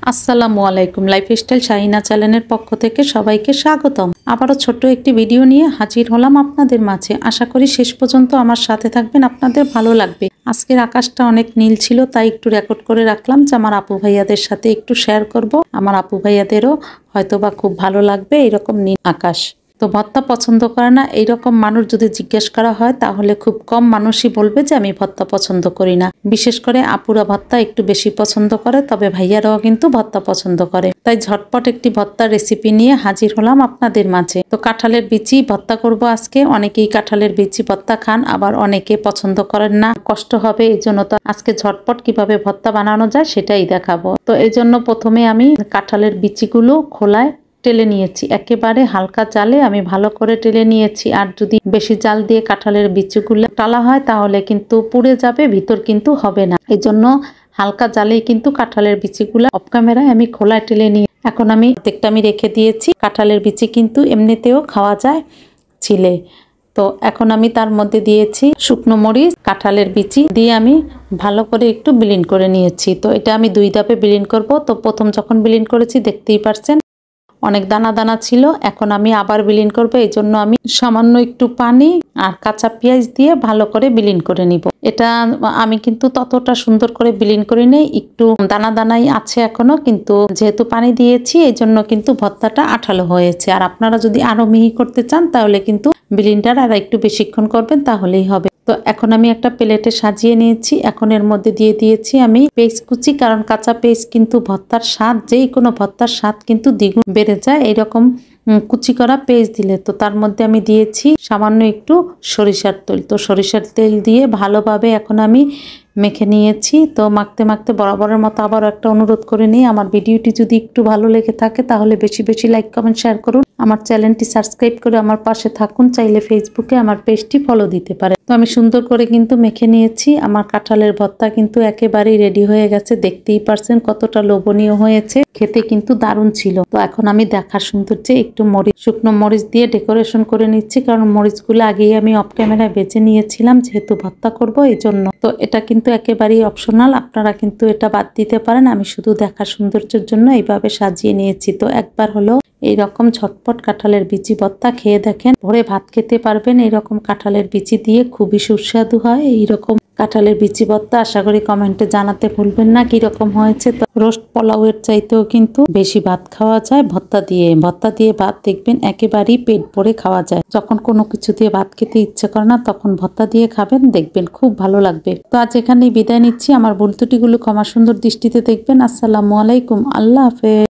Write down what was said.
আসসালামু আলাইকুম। লাইফস্টাইল শাহিনা চ্যানেলের পক্ষ থেকে সবাইকে স্বাগতম। আবারও ছোট্ট একটি ভিডিও নিয়ে হাজির হলাম আপনাদের মাঝে। আশা করি শেষ পর্যন্ত আমার সাথে থাকবেন, আপনাদের ভালো লাগবে। আজকের আকাশটা অনেক নীল ছিল, তাই একটু রেকর্ড করে রাখলাম যে আমার আপু ভাইয়াদের সাথে একটু শেয়ার করব। আমার আপু ভাইয়াদেরও হয়তোবা খুব ভালো লাগবে এরকম নীল আকাশ। তো ভর্তা পছন্দ করে না এইরকম মানুষ যদি জিজ্ঞেস করা হয় তাহলে খুব কম মানুষই বলবে যে আমি ভর্তা পছন্দ করি না। বিশেষ করে আপুরা ভর্তা একটু বেশি পছন্দ করে, তবে ভাইয়ারাও কিন্তু ভর্তা পছন্দ করে। তাই ঝটপট একটি ভর্তার রেসিপি নিয়ে হাজির হলাম আপনাদের মাঝে। তো কাঁঠালের বিচি ভর্তা করব আজকে। অনেকেই কাঁঠালের বিচি ভর্তা খান, আবার অনেকে পছন্দ করেন না, কষ্ট হবে, এই জন্য তো আজকে ঝটপট কিভাবে ভর্তা বানানো যায় সেটাই দেখাবো। তো এই জন্য প্রথমে আমি কাঁঠালের বিচিগুলো খোলায় টেলে নিয়েছি। একেবারে হালকা জালে আমি ভালো করে টেলে নিয়েছি। আর যদি বেশি জাল দিয়ে কাঁঠালের বিচিগুলো টালা হয় তাহলে কিন্তু পুড়ে যাবে, ভিতর কিন্তু হবে না। এই জন্য হালকা জালেই কিন্তু কাঁঠালের বিচিগুলো অফ ক্যামেরায় আমি খোলায় টেলে নিয়ে এখন আমি প্রত্যেকটা আমি রেখে দিয়েছি। কাঁঠালের বিচি কিন্তু এমনিতেও খাওয়া যায় ছিলে। তো এখন আমি তার মধ্যে দিয়েছি শুকনো মরিচ, কাঁঠালের বিচি দিয়ে আমি ভালো করে একটু ব্লেন্ড করে নিয়েছি। তো এটা আমি 2 ধাপে ব্লেন্ড করব। তো প্রথম যখন ব্লেন্ড করেছি দেখতেই পারছেন অনেক দানা দানা ছিল। এখন আমি আবার ব্লেন্ড করব, এই জন্য আমি সামান্য একটু পানি আর কাঁচা পেঁয়াজ দিয়ে ভালো করে ব্লেন্ড করে নিব। এটা আমি কিন্তু ততটা সুন্দর করে ব্লেন্ড করি নেই, একটু দানা দানাই আছে এখনো, কিন্তু যেহেতু পানি দিয়েছি এই জন্য কিন্তু ভর্তাটা আঠালো হয়েছে। আর আপনারা যদি আরো মিহি করতে চান তাহলে কিন্তু ব্লেন্ডার আর একটু বেশিক্ষণ করবেন তাহলেই হবে। তো এখন আমি একটা প্লেটে সাজিয়ে নিয়েছি। এখন এর মধ্যে দিয়ে দিয়েছি আমি পেঁয়াজ কুচি, কারণ কাঁচা পেঁয়াজ কিন্তু ভর্তার স্বাদ, যেই কোনো ভর্তার স্বাদ কিন্তু দ্বিগুণ বেড়ে যায় এইরকম কুচি করা পেঁয়াজ দিলে। তো তার মধ্যে আমি দিয়েছি সামান্য একটু সরিষার তেল। তো সরিষার তেল দিয়ে ভালোভাবে এখন আমি মেখে নিয়েছি। তো মাখতে মাখতে বরাবরের মতো আবার একটা অনুরোধ করে নিই, আমার ভিডিওটি যদি একটু ভালো লেগে থাকে তাহলে বেশি বেশি লাইক কমেন্ট শেয়ার করুন। আমার চ্যানেলটি সাবস্ক্রাইব করে আমার পাশে থাকুন। চাইলে ফেসবুকে আমার পেজটি ফলো দিতে পারে। তো আমি সুন্দর করে কিন্তু মেখে নিয়েছি। আমার কাঁঠালের ভর্তা কিন্তু একেবারেই রেডি হয়ে গেছে। দেখতেই পারছেন কতটা লোভনীয় হয়েছে, খেতে কিন্তু দারুণ ছিল। তো এখন আমি দেখার সৌন্দর্যে একটু শুকনো মরিচ দিয়ে ডেকোরেশন করে নিচ্ছি, কারণ মরিচগুলো আগেই আমি অফ ক্যামেরায় বেছে নিয়েছিলাম যেহেতু ভর্তা করব এই জন্য। তো এটা কিন্তু একেবারেই অপশনাল, আপনারা কিন্তু এটা বাদ দিতে পারেন। আমি শুধু দেখার সৌন্দর্যের জন্য এইভাবে সাজিয়ে নিয়েছি। তো একবার হলো এইরকম ঝটপট কাঁঠালের বিচি ভর্তা খেয়ে দেখেন, ভোরে ভাত খেতে পারবেন। এইরকম কাঁঠালের বিচি দিয়ে খুবই সুস্বাদু হয় এইরকম কাঁঠালের বিচি ভর্তা। আশা করি কমেন্টে জানাতে ভুলবেন না কিরকম হয়েছে। তো রোস্ট পোলাওয়ের চাইতেও কিন্তু বেশি ভাত খাওয়া যায় ভর্তা দিয়ে। ভর্তা দিয়ে ভাত দেখবেন একেবারেই পেট ভরে খাওয়া যায়। যখন কোনো কিছু দিয়ে ভাত খেতে ইচ্ছে করে না তখন ভর্তা দিয়ে খাবেন, দেখবেন খুব ভালো লাগবে। তো আজ এখানেই বিদায় নিচ্ছি। আমার ভুল ত্রুটিগুলো ক্ষমা সুন্দর দৃষ্টিতে দেখবেন। আসসালামু আলাইকুম, আল্লাহ হাফেজ।